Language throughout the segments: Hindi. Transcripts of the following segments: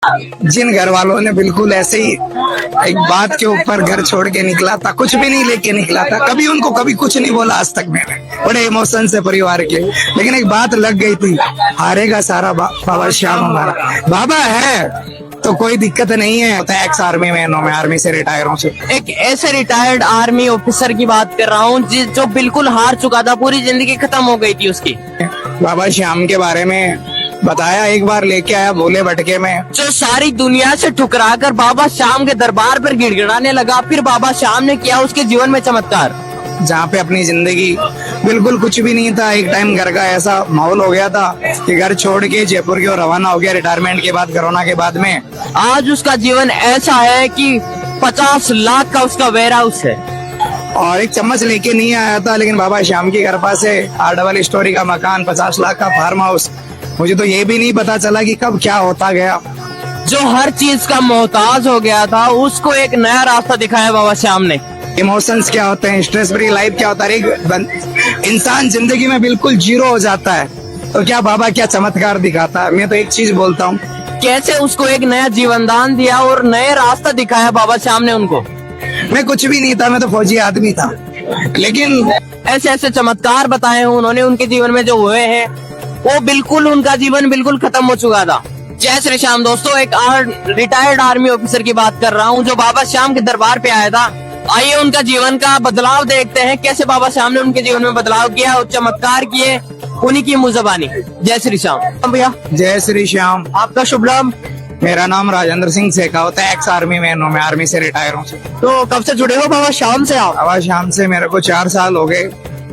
जिन घर वालों ने बिल्कुल ऐसे ही एक बात के ऊपर घर छोड़ के निकला था, कुछ भी नहीं लेके निकला था, कभी उनको कभी कुछ नहीं बोला आज तक मैंने, बड़े इमोशन से परिवार के, लेकिन एक बात लग गई थी, हारेगा सारा बाबा श्याम हमारा। बाबा है तो कोई दिक्कत नहीं है। एक्स आर्मी मैन हूँ मैं, आर्मी से रिटायर हूँ। एक ऐसे रिटायर्ड आर्मी ऑफिसर की बात कर रहा हूँ जो बिल्कुल हार चुका था, पूरी जिंदगी खत्म हो गई थी उसकी। बाबा श्याम के बारे में बताया, एक बार लेके आया भोले भटके में, जो सारी दुनिया से ठुकरा कर बाबा श्याम के दरबार पर गिड़गिड़ाने लगा, फिर बाबा श्याम ने किया उसके जीवन में चमत्कार। जहाँ पे अपनी जिंदगी बिल्कुल कुछ भी नहीं था, एक टाइम घर का ऐसा माहौल हो गया था कि घर छोड़ के जयपुर की ओर रवाना हो गया रिटायरमेंट के बाद, कोरोना के बाद में। आज उसका जीवन ऐसा है कि 50 लाख का उसका वेयर हाउस है। और एक चम्मच लेके नहीं आया था, लेकिन बाबा श्याम की कृपा से 8 डबल स्टोरी का मकान, 50 लाख का फार्म हाउस। मुझे तो ये भी नहीं पता चला कि कब क्या होता गया। जो हर चीज का मोहताज हो गया था, उसको एक नया रास्ता दिखाया बाबा श्याम ने। इमोशंस क्या होते हैं, स्ट्रेस फ्री लाइफ क्या होता है, एक इंसान जिंदगी में बिल्कुल जीरो हो जाता है, तो क्या बाबा क्या चमत्कार दिखाता है। मैं तो एक चीज बोलता हूँ, कैसे उसको एक नया जीवन दान दिया और नए रास्ता दिखाया बाबा श्याम ने उनको। मैं कुछ भी नहीं था, मैं तो फौजी आदमी था, लेकिन ऐसे ऐसे चमत्कार बताए उन्होंने उनके जीवन में जो हुए हैं, वो बिल्कुल उनका जीवन बिल्कुल खत्म हो चुका था। जय श्री श्याम दोस्तों, एक रिटायर्ड आर्मी ऑफिसर की बात कर रहा हूँ जो बाबा श्याम के दरबार पे आया था। आइए उनका जीवन का बदलाव देखते हैं, कैसे बाबा श्याम ने उनके जीवन में बदलाव किया और चमत्कार किए, उन्हीं की मुंह-ज़बानी। जय श्री श्याम भैया। जय श्री श्याम। आपका शुभ नाम? मेरा नाम राजेंद्र सिंह शेखावत है, एक्स आर्मी मैन हूँ मैं, आर्मी से रिटायर हूँ। तो कब से जुड़े हो बाबा श्याम से आप? बाबा श्याम से मेरे को 4 साल हो गए।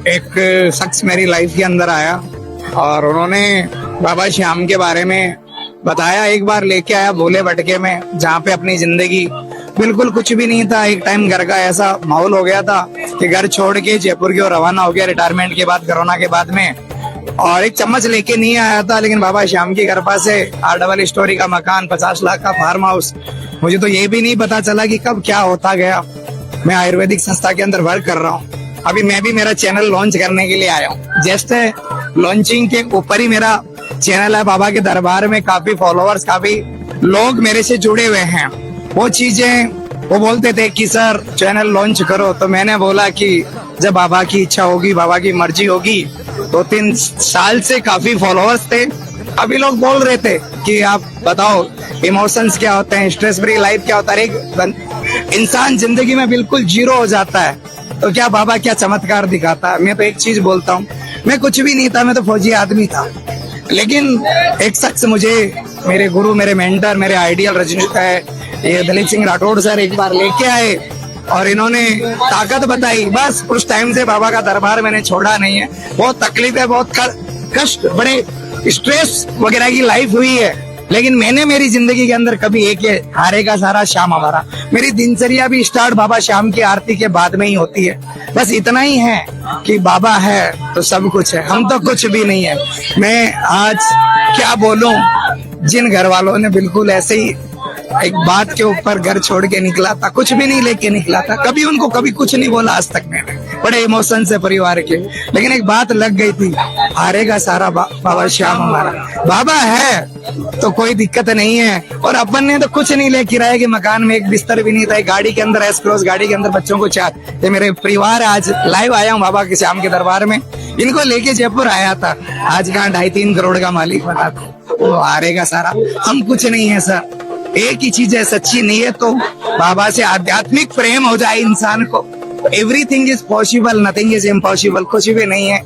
एक शख्स मेरी लाइफ के अंदर आया और उन्होंने बाबा श्याम के बारे में बताया, एक बार लेके आया भोले भटके में, जहाँ पे अपनी जिंदगी बिल्कुल कुछ भी नहीं था, एक टाइम घर का ऐसा माहौल हो गया था कि घर छोड़ के जयपुर की ओर रवाना हो गया रिटायरमेंट के बाद, कोरोना के बाद में। और एक चम्मच लेके नहीं आया था, लेकिन बाबा श्याम की कृपा से 8 डबल स्टोरी का मकान, 50 लाख का फार्म हाउस। मुझे तो ये भी नहीं पता चला कि कब क्या होता गया। मैं आयुर्वेदिक संस्था के अंदर वर्क कर रहा हूँ। अभी मैं भी मेरा चैनल लॉन्च करने के लिए आया हूँ। जस्ट लॉन्चिंग के ऊपर ही मेरा चैनल है। बाबा के दरबार में काफी फॉलोअर्स, काफी लोग मेरे से जुड़े हुए हैं। वो चीजें वो बोलते थे कि सर चैनल लॉन्च करो, तो मैंने बोला कि जब बाबा की इच्छा होगी, बाबा की मर्जी होगी। 2-3 साल से काफी फॉलोअर्स थे। अभी लोग बोल रहे थे कि आप बताओ इमोशंस क्या होते हैं, स्ट्रेस फ्री लाइफ क्या होता है, एक इंसान जिंदगी में बिल्कुल जीरो हो जाता है, तो क्या बाबा क्या चमत्कार दिखाता है। मैं तो एक चीज बोलता हूँ, मैं कुछ भी नहीं था, मैं तो फौजी आदमी था, लेकिन एक शख्स मुझे, मेरे गुरु, मेरे मेंटर, मेरे आइडियल ये दलीप सिंह राठौड़ सर एक बार लेके आए और इन्होंने ताकत बताई। बस उस टाइम से बाबा का दरबार मैंने छोड़ा नहीं है। बहुत तकलीफ है, बहुत कष्ट, बड़े स्ट्रेस वगैरह की लाइफ हुई है, लेकिन मैंने मेरी जिंदगी के अंदर कभी एक हारेगा सारा श्याम हमारा। मेरी दिनचर्या भी स्टार्ट बाबा श्याम की आरती के बाद में ही होती है। बस इतना ही है कि बाबा है तो सब कुछ है, हम तो कुछ भी नहीं है। मैं आज क्या बोलूं, जिन घर वालों ने बिल्कुल ऐसे ही एक बात के ऊपर घर छोड़ के निकला था, कुछ भी नहीं लेके निकला था, कभी उनको कभी कुछ नहीं बोला आज तक मैंने, बड़े इमोशन से परिवार के, लेकिन एक बात लग गई थी, हारेगा सारा बाबा श्याम हमारा। बाबा है तो कोई दिक्कत नहीं है। और अपन ने तो कुछ नहीं ले, किराए के मकान में एक बिस्तर भी नहीं था, एक गाड़ी के अंदर एस क्रॉस गाड़ी के अंदर बच्चों को 4। ये मेरे परिवार, आज लाइव आया हूँ बाबा के श्याम के दरबार में, इनको लेके जयपुर आया था। आज कहाँ 2.5-3 करोड़ का मालिक बना था। वो हारेगा सारा, हम कुछ नहीं है सर। एक ही चीज है, सच्ची नीयत तो बाबा से आध्यात्मिक प्रेम हो जाए इंसान को, everything is possible, nothing is impossible. कुछ भी नहीं है,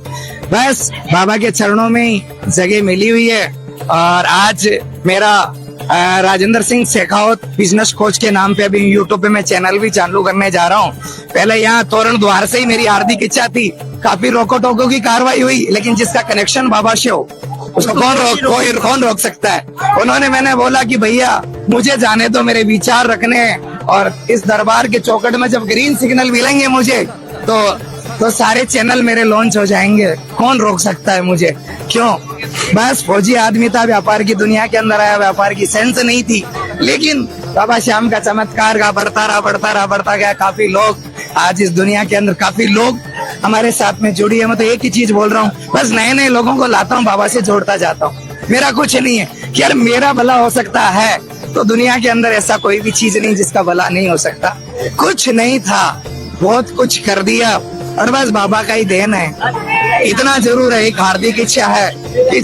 बस बाबा के चरणों में ही जगह मिली हुई है। और आज मेरा राजेंद्र सिंह शेखावत बिजनेस कोच के नाम पे अभी यूट्यूब पे मैं चैनल भी चालू करने जा रहा हूँ। पहले यहाँ तोरण द्वार से ही मेरी हार्दिक इच्छा थी, काफी रोको टोको की कार्रवाई हुई, लेकिन जिसका कनेक्शन बाबा से हो उसको कौन रोक सकता है। उन्होंने, मैंने बोला कि भैया मुझे जाने दो, मेरे विचार रखने हैं, और इस दरबार के चौखट में जब ग्रीन सिग्नल मिलेंगे मुझे तो सारे चैनल मेरे लॉन्च हो जाएंगे। कौन रोक सकता है मुझे? क्यों? बस फौजी आदमी था, व्यापार की दुनिया के अंदर आया, व्यापार की सेंस नहीं थी, लेकिन बाबा श्याम का चमत्कार का बढ़ता गया। काफी लोग आज इस दुनिया के अंदर, काफी लोग हमारे साथ में जुड़ी है। मैं तो एक ही चीज बोल रहा हूँ, बस नए नए लोगों को लाता हूँ, बाबा से जोड़ता जाता हूँ। मेरा कुछ नहीं है कि यार मेरा भला हो सकता है, तो दुनिया के अंदर ऐसा कोई भी चीज नहीं जिसका भला नहीं हो सकता। कुछ नहीं था, बहुत कुछ कर दिया, और बस बाबा का ही देन है। इतना जरूर है, एक हार्दिक इच्छा है कि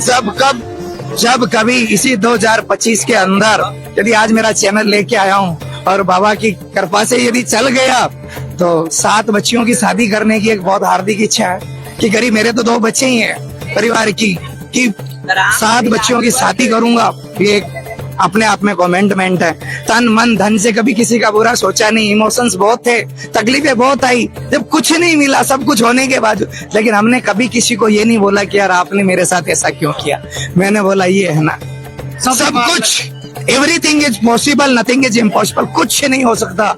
जब कभी इसी 2025 के अंदर यदि आज मेरा चैनल लेके आया हूँ और बाबा की कृपा से यदि चल गया तो 7 बच्चियों की शादी करने की एक बहुत हार्दिक इच्छा है कि करीब मेरे तो 2 बच्चे ही हैं परिवार की, कि 7 बच्चियों की शादी करूंगा। ये एक अपने आप में कमेंटमेंट है। तन मन धन से कभी किसी का बुरा सोचा नहीं, इमोशंस बहुत थे, तकलीफें बहुत आई, जब कुछ नहीं मिला सब कुछ होने के बाद, लेकिन हमने कभी किसी को ये नहीं बोला कि यार आपने मेरे साथ ऐसा क्यों किया। मैंने बोला ये है ना, सब कुछ, everything is possible, nothing is impossible, कुछ नहीं हो सकता।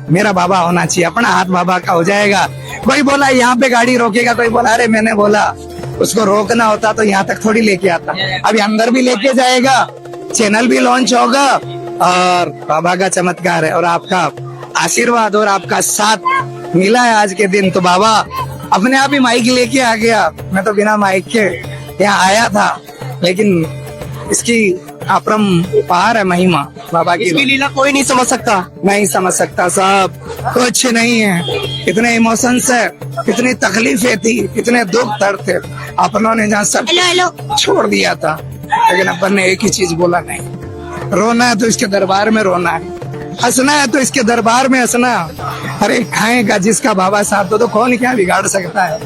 मेरा बाबा होना चाहिए, अपना हाथ बाबा का हो जाएगा। कोई बोला यहाँ पे गाड़ी रोकेगा, कोई बोला, अरे मैंने बोला उसको रोकना होता तो यहाँ तक थोड़ी लेके आता, अभी अंदर भी लेके जाएगा, चैनल भी लॉन्च होगा, और बाबा का चमत्कार है और आपका आशीर्वाद और आपका साथ मिला है आज के दिन। तो बाबा अपने आप ही माइक लेके आ गया, मैं तो बिना माइक के यहाँ आया था, लेकिन इसकी अपरंपार है महिमा बाबा की। इसकी लीला कोई नहीं समझ सकता, नहीं समझ सकता साहब, कुछ नहीं है। इतने इमोशंस है, इतनी तकलीफें थी, इतने दुख दर्द थे, अपनों ने जहाँ सब छोड़ दिया था, लेकिन अपन ने एक ही चीज बोला, नहीं, रोना है तो इसके दरबार में रोना है, हंसना है तो इसके दरबार में हंसना। अरे खाएगा जिसका बाबा साथ तो कौन क्या बिगाड़ सकता है।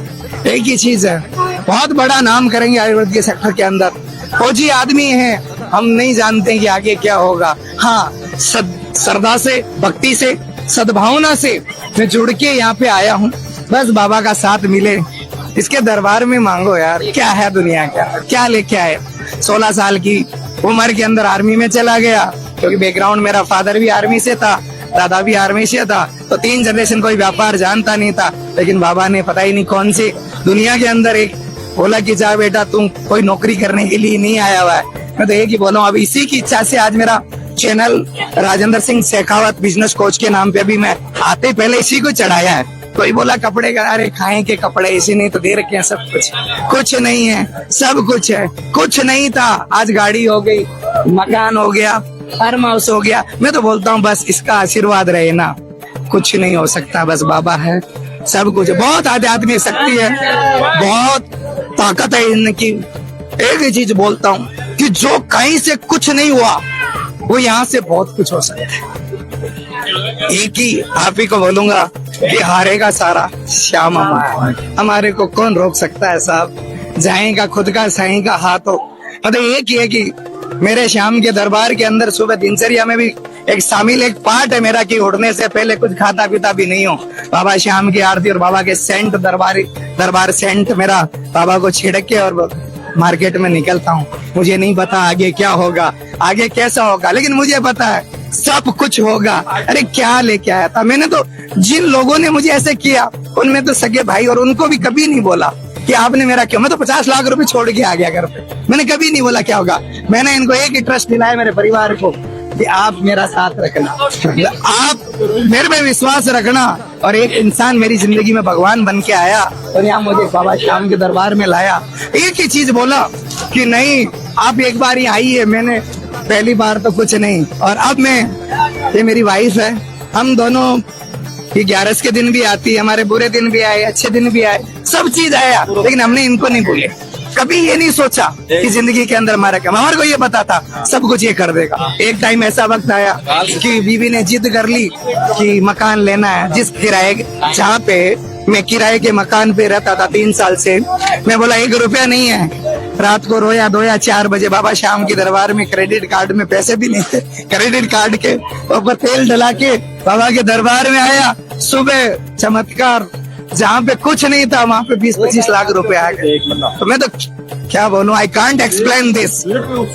एक ही चीज है, बहुत बड़ा नाम करेंगे आयुर्वेद के सेक्टर के अंदर, फौजी आदमी है, हम नहीं जानते कि आगे क्या होगा। हाँ, श्रद्धा से, भक्ति से, सद्भावना से मैं जुड़ के यहाँ पे आया हूँ, बस बाबा का साथ मिले, इसके दरबार में मांगो यार, क्या है दुनिया का, क्या लेके आए। 16 साल की उम्र के अंदर आर्मी में चला गया, क्योंकि बैकग्राउंड मेरा फादर भी आर्मी से था, दादा भी आर्मी से था, तो 3 जनरेशन कोई व्यापार जानता नहीं था। लेकिन बाबा ने पता ही नहीं कौन सी दुनिया के अंदर एक बोला कि जा बेटा तुम कोई नौकरी करने के लिए नहीं आया हुआ है। मैं तो एक ही बोला हूँ, अब इसी की इच्छा से आज मेरा channel Rajendra Singh Shekhawat business coach के नाम पे अभी मैं आते पहले इसी को चढ़ाया है। कोई बोला कपड़े का, अरे खाए के कपड़े इसी नहीं तो दे रखे हैं सब कुछ, कुछ नहीं है, सब कुछ है। कुछ नहीं था, आज गाड़ी हो गई, मकान हो गया, फार्म हाउस हो गया। मैं तो बोलता हूँ बस इसका आशीर्वाद रहे ना, कुछ नहीं हो सकता, बस बाबा है, सब कुछ। बहुत आध्यात्मिक शक्ति है, बहुत ताकत है इनकी। एक ही चीज बोलता हूँ कि जो कहीं से कुछ नहीं हुआ वो यहाँ से बहुत कुछ हो सकता है। एक ही आप ही को बोलूंगा कि हारेगा सारा श्याम हमारे को कौन रोक सकता है साहब, जाएगा खुद का साईं का हाथ हो। मतलब एक ही है कि मेरे श्याम के दरबार के अंदर सुबह दिनचर्या में भी एक शामिल एक पार्ट है मेरा कि उठने से पहले कुछ खाता पीता भी नहीं हो, बाबा श्याम की आरती और बाबा के सेंट दरबार सेंट मेरा बाबा को छिड़क के और मार्केट में निकलता हूँ। मुझे नहीं पता आगे क्या होगा, आगे कैसा होगा, लेकिन मुझे पता है सब कुछ होगा। अरे क्या लेके आया था मैंने, तो जिन लोगों ने मुझे ऐसे किया उनमें तो सगे भाई, और उनको भी कभी नहीं बोला कि आपने मेरा क्यों, मैं तो 50 लाख रुपए छोड़ के आ गया घर पे, मैंने कभी नहीं बोला क्या होगा। मैंने इनको एक ही ट्रस्ट दिलाया मेरे परिवार को कि आप मेरा साथ रखना, आप मेरे में विश्वास रखना। और एक इंसान मेरी जिंदगी में भगवान बन के आया और यहाँ मुझे बाबा श्याम के दरबार में लाया। एक ही चीज बोला कि नहीं आप एक बार ही आइए। मैंने पहली बार तो कुछ नहीं, और अब मैं, ये मेरी वाइफ है, हम दोनों ये 11 के दिन भी आती है, हमारे बुरे दिन भी आए, अच्छे दिन भी आए, सब चीज आया, लेकिन हमने इनको नहीं बोले। कभी ये नहीं सोचा कि जिंदगी के अंदर हमारा क्या, हमारे को ये पता था सब कुछ ये कर देगा। एक टाइम ऐसा वक्त आया कि बीवी ने जिद कर ली कि मकान लेना है, जिस किराए, जहाँ पे मैं किराए के मकान पे रहता था 3 साल से, मैं बोला 1 रुपया नहीं है। रात को रोया धोया 4 बजे बाबा श्याम के दरबार में, क्रेडिट कार्ड में पैसे भी नहीं थे, क्रेडिट कार्ड के ऊपर तेल डला के बाबा के दरबार में आया। सुबह चमत्कार, जहाँ पे कुछ नहीं था वहाँ पे 20-25 लाख रुपए आ गए। तो मैं तो क्या बोलूं, I can't explain this,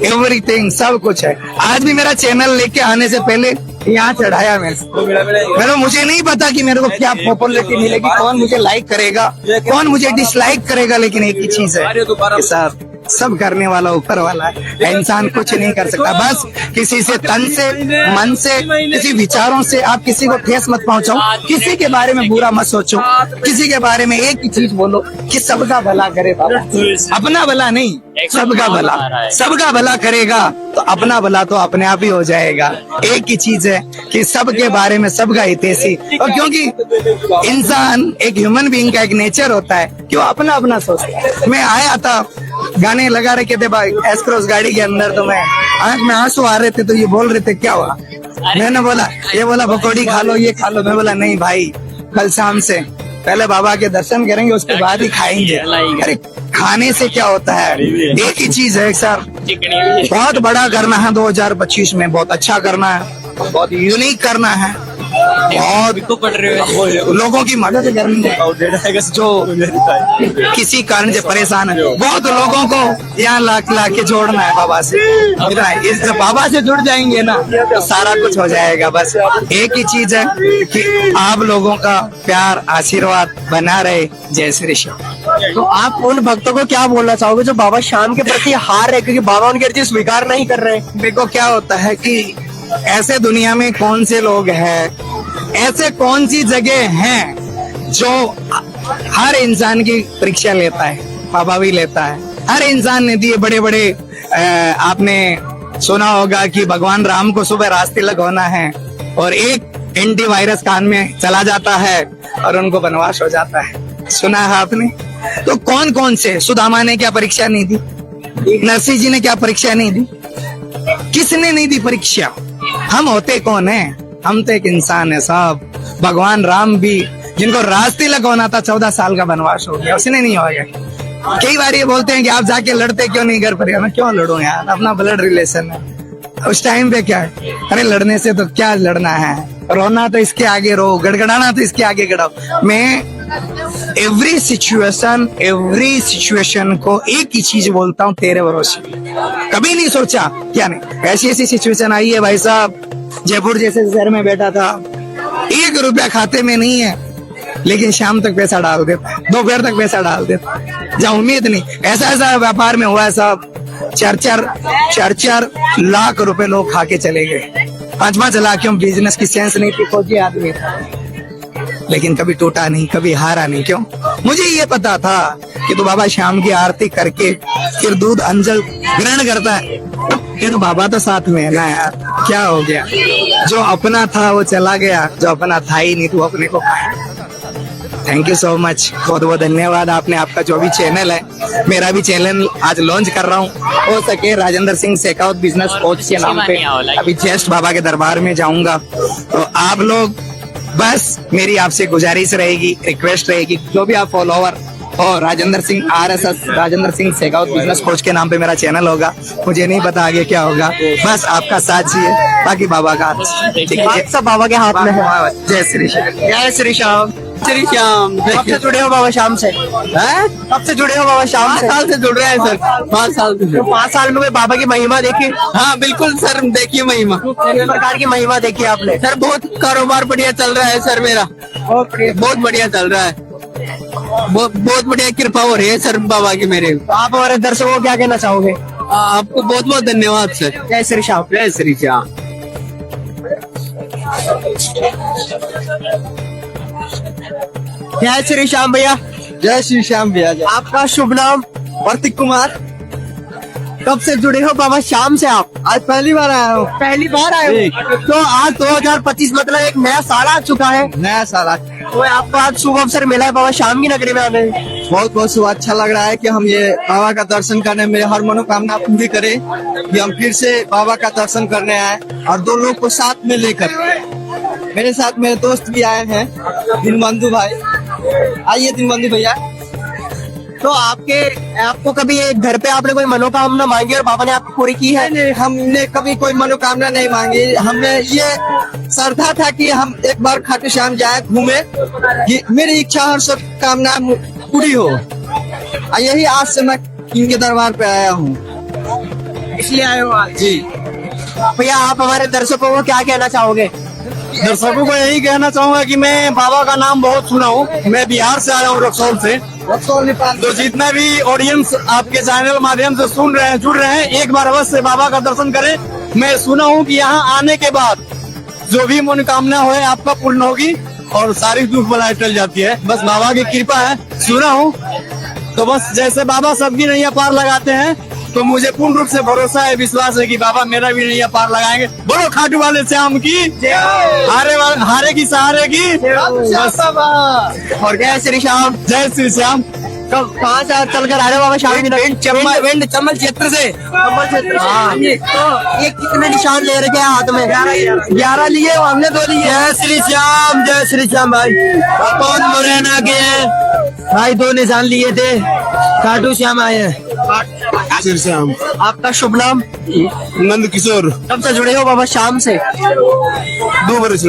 everything, सब कुछ है। आज भी मेरा चैनल लेके आने से पहले यहाँ चढ़ाया मैंने, मुझे नहीं पता कि मेरे को क्या पॉपुलैरिटी मिलेगी, कौन मुझे लाइक करेगा, कौन मुझे डिसलाइक करेगा, लेकिन एक ही चीज है कि साहब सब करने वाला ऊपर वाला है। इंसान कुछ नहीं कर सकता, बस किसी से तन से मन से किसी विचारों से आप किसी को ठेस मत पहुंचाओ, किसी के बारे में बुरा मत सोचो, किसी के बारे में एक ही चीज बोलो कि सबका भला करे बाबा, अपना भला नहीं सबका भला, सबका भला करेगा तो अपना भला तो अपने आप ही हो जाएगा। एक ही चीज है कि सबके बारे में सबका हितैषी, और क्योंकि इंसान एक ह्यूमन बीइंग का एक नेचर होता है कि वो अपना अपना सोचता है। मैं आया था, गाने लगा रखे थे भाई एस क्रॉस गाड़ी के अंदर, तो मैं आंख में आंसू आ रहे थे, तो ये बोल रहे थे क्या हुआ, मैंने बोला, ये बोला पकौड़ी खा लो, ये खा लो। मैं बोला नहीं भाई, कल शाम से पहले बाबा के दर्शन करेंगे, उसके बाद ही खाएंगे। अरे खाने से क्या होता है, एक ही चीज है सर, बहुत बड़ा करना है 2025 में, बहुत अच्छा करना है, बहुत यूनिक करना है, बहुत लोगों की मदद करनी है जो किसी कारण से परेशान है। बहुत लोगों को यहाँ ला के जोड़ना है बाबा से। इस बाबा से जुड़ जाएंगे ना तो सारा कुछ हो जाएगा। बस एक ही चीज है कि आप लोगों का प्यार आशीर्वाद बना रहे। जय श्री श्याम। तो आप उन भक्तों को क्या बोलना चाहोगे जो बाबा श्याम के प्रति हार रहे, क्योंकि बाबा उनकी अर्जी स्वीकार नहीं कर रहे? देखो क्या होता है कि ऐसे दुनिया में कौन से लोग हैं, ऐसे कौन सी जगह हैं जो हर इंसान की परीक्षा लेता है, बाबा भी लेता है। हर इंसान ने दिए बड़े बड़े, आपने सुना होगा कि भगवान राम को सुबह रास्ते तिलक होना है और एक एंटीवायरस कान में चला जाता है और उनको वनवास हो जाता है, सुना है आपने? तो कौन कौन से, सुदामा ने क्या परीक्षा नहीं दी, नरसिंह जी ने क्या परीक्षा नहीं दी, किसने नहीं दी परीक्षा? हम होते कौन है? हम तो एक इंसान है साहब। भगवान राम भी, जिनको रास्ते लगवाना था, 14 साल का वनवास हो गया, उसने नहीं हो गया। कई बार ये बोलते हैं कि आप जाके लड़ते क्यों नहीं घर पर? मैं क्यों लड़ूं यार, अपना ब्लड रिलेशन है। उस टाइम पे क्या है, अरे लड़ने से तो क्या लड़ना है, रोना तो इसके आगे रो, गड़गड़ाना तो इसके आगे गड़ाओ। मैं एवरी सिचुएशन को एक ही चीज बोलता हूँ, तेरे भरोसे। कभी नहीं सोचा क्या नहीं, ऐसी ऐसी सिचुएशन आई है भाई साहब, जयपुर जैसे शहर में बैठा था, 1 रुपया खाते में नहीं है, लेकिन शाम तक पैसा डाल देता, दोपहर तक पैसा डाल देता, जहाँ उम्मीद नहीं। ऐसा व्यापार में हुआ है साहब, 4 लाख रुपए लोग खा के चले गए। 5 लाख बिजनेस की सेंस नहीं थी, फौजी आदमी था, लेकिन कभी टूटा नहीं, कभी हारा नहीं। क्यों? मुझे ये पता था कि तो बाबा श्याम की आरती करके फिर दूध अंजल ग्रहण करता है, ये तो बाबा तो साथ में है ना यार। क्या हो गया, जो अपना था वो चला गया, जो अपना था ही नहीं तो अपने को खाया। थैंक यू सो मच, बहुत बहुत धन्यवाद। आपने, आपका जो भी चैनल है, मेरा भी चैनल आज लॉन्च कर रहा हूँ, हो सके राजेंद्र सिंह शेखावत बिजनेस कोच के नाम पे। अभी जस्ट बाबा के दरबार में जाऊंगा, तो आप लोग बस, मेरी आपसे गुजारिश रहेगी, रिक्वेस्ट रहेगी, जो भी आप फॉलोवर और Rajendra Singh RSS, Rajendra Singh Shekhawat business coach के नाम पे मेरा चैनल होगा। मुझे नहीं पता आगे क्या होगा, बस आपका साथ चाहिए, बाकी बाबा का ठीक है, सब बाबा के हाथ में है। जय श्री श्याम। जय श्री श्याम। श्री श्याम। कब से जुड़े हो बाबा श्याम से? कब से जुड़े हो बाबा श्याम से? 5 साल से जुड़ रहे हैं सर, 5 साल से। तो 5 साल में कोई बाबा की महिमा देखी? हाँ बिल्कुल सर, देखिए महिमा। किस प्रकार की महिमा देखी आपने? सर बहुत कारोबार बढ़िया चल रहा है सर मेरा, बहुत बढ़िया चल रहा है, बहुत बढ़िया कृपा हो रही है सर बाबा की मेरे। तो आप हमारे दर्शकों को क्या कहना चाहोगे? आपको बहुत बहुत धन्यवाद सर। जय श्री श्याम। जय श्री श्याम। जय श्री श्याम भैया। जय श्री श्याम भैया। आपका शुभ नाम? प्रतीक कुमार। कब से जुड़े हो बाबा श्याम से आप? आज पहली बार आया हूँ। पहली बार आए हो? तो आज 2025 मतलब एक नया साल आ चुका है। नया साल तो आपको आज शुभ अवसर मिला है बाबा श्याम की नगरी में आने। बहुत बहुत शुभ, अच्छा लग रहा है कि हम ये बाबा का दर्शन करने, मेरे हर मनोकामना पूरी करे कि हम फिर से बाबा का दर्शन करने आए, और 2 लोग को साथ में लेकर। मेरे साथ मेरे दोस्त भी आए हैं, दीनबंधु भाई। आइए दीनबंधु भैया। तो आपको कभी घर पे आपने कोई मनोकामना मांगी और बाबा ने आपको पूरी की है? नहीं, हमने कभी कोई मनोकामना नहीं मांगी। हमें ये श्रद्धा था कि हम एक बार खाटू श्याम जाए, घूमे, कि मेरी इच्छा और सब कामना पूरी हो। यही आज से मैं इनके दरबार पे आया हूँ, इसलिए आए हो आज? जी। भैया आप हमारे दर्शकों को क्या कहना चाहोगे? दर्शकों को यही कहना चाहूंगा कि मैं बाबा का नाम बहुत सुना हूँ। मैं बिहार से आया हूँ, रक्सौल से। तो जितना भी ऑडियंस आपके चैनल माध्यम से सुन रहे हैं, जुड़ रहे हैं, एक बार अवश्य बाबा का दर्शन करें। मैं सुना हूँ कि यहाँ आने के बाद जो भी मनोकामना हो आपका पूर्ण होगी और सारी दुख बलाएं टल जाती है। बस बाबा की कृपा है, सुना हूँ। तो बस जैसे बाबा सबकी नैया पार लगाते हैं, तो मुझे पूर्ण रूप से भरोसा है, विश्वास है कि बाबा मेरा भी नैया पार लगाएंगे। बोलो खाटू वाले श्याम की, हारे की सहारे की। बस। और जय श्री श्याम। जय श्री श्याम। कब कहाँ से चल कर आ रहे हो बाबा श्याम की नगरी? चंबल क्षेत्र से। चंबल क्षेत्र से। हाँ। तो ये कितने निशान ले रखे हैं हाथ में? 11 लिए, हमने 2 लिए। जय श्री श्याम, जय श्री श्याम भाई। कौन मुरैना के हैं भाई? 2 निशान लिए थे, खाटू श्याम आए हैं। श्री श्याम। आपका शुभ नाम? नंद किशोर। कब से जुड़े हो बाबा श्याम से? 2 वर्ष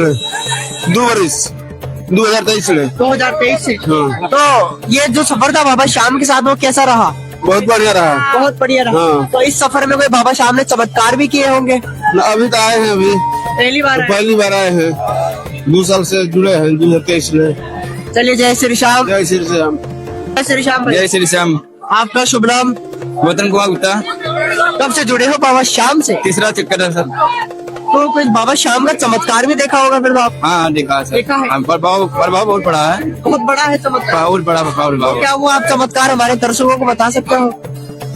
2023 में। 2023 से। हाँ। तो ये जो सफर था बाबा श्याम के साथ, वो कैसा रहा? बहुत बढ़िया रहा। बहुत बढ़िया रहा। हाँ। तो इस सफर में कोई बाबा श्याम ने चमत्कार भी किए होंगे? अभी तो आए हैं, अभी पहली बार आए? पहली बार आए हैं। 2 साल से जुड़े हैं 2023 में। चलिए जय श्री श्याम। जय श्री श्याम। जय श्री श्याम भाई। जय श्री श्याम। आपका शुभ नाम? वतन कुमार गुप्ता। कब से जुड़े हो बाबा श्याम से? 3रा चक्कर है सर। तो कोई बाबा श्याम का चमत्कार भी देखा होगा फिर तो आप? हाँ देखा सर। देखा है। हाँ, प्रभाव बहुत बड़ा है। बहुत बड़ा है चमत्कार। बहुत बड़ा प्रभाव। क्या वो आप चमत्कार हमारे दर्शकों को बता सकते हो?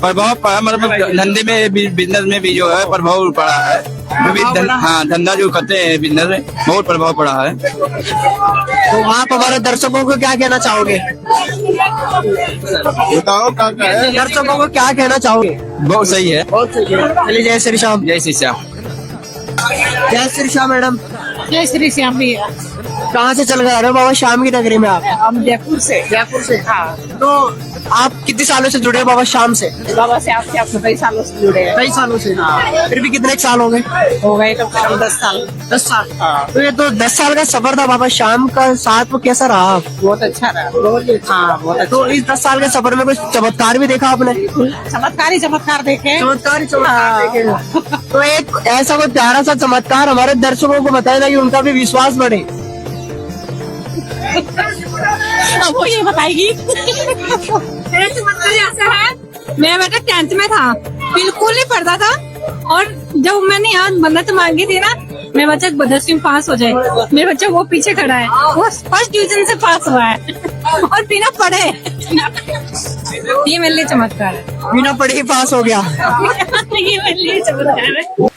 प्रभाव पड़ा, मतलब धंधे में भी, बिजनेस में भी जो है प्रभाव पड़ा है। जो भी हाँ धंधा जो करते हैं बिजनेस में, बहुत प्रभाव पड़ा है। तो आप हमारे दर्शकों को क्या कहना चाहोगे? बताओ क्या है। दर्शकों को क्या कहना चाहोगे? बहुत सही है। बहुत सही है। चलिए जय श्री श्याम। जय श्री श्याम। जय श्री श्याम मैडम। जय श्री श्याम भैया। कहाँ से चल कर आ रहे हो बाबा श्याम की नगरी में आप? हम जयपुर से। जयपुर से। हाँ। तो आप कितने सालों से जुड़े हो बाबा श्याम से? बाबा से आपसे आपसे कई सालों से जुड़े हैं। कई सालों से। फिर भी कितने साल हो गए? हो गए कम से कम 10 साल। 10 साल। तो ये तो 10 साल का सफर था बाबा श्याम का साथ, वो कैसा रहा? बहुत अच्छा रहा। बहुत अच्छा। तो इस 10 साल के सफर में कुछ चमत्कार भी देखा आपने? चमत्कार देखे। चमत्कार ही चमत्कार देखे। तो एक ऐसा कोई प्यारा सा चमत्कार हमारे दर्शकों को बताए ना कि उनका भी विश्वास बढ़े। अब वो ये बताएगी। मेरा चमत्कार ऐसा है, मेरा बेटा 10th में था, बिल्कुल नहीं पढ़ता था, और जब मैंने यहाँ मन्नत मांगी थी ना, मेरा बच्चा 10वीं में पास हो जाए, मेरा बच्चा वो पीछे खड़ा है, वो फर्स्ट डिवीजन से पास हुआ है और बिना पढ़े। ये मेरे लिए चमत्कार है। बिना पढ़े ही पास हो गया। ये मेरे लिए चमत्कार है।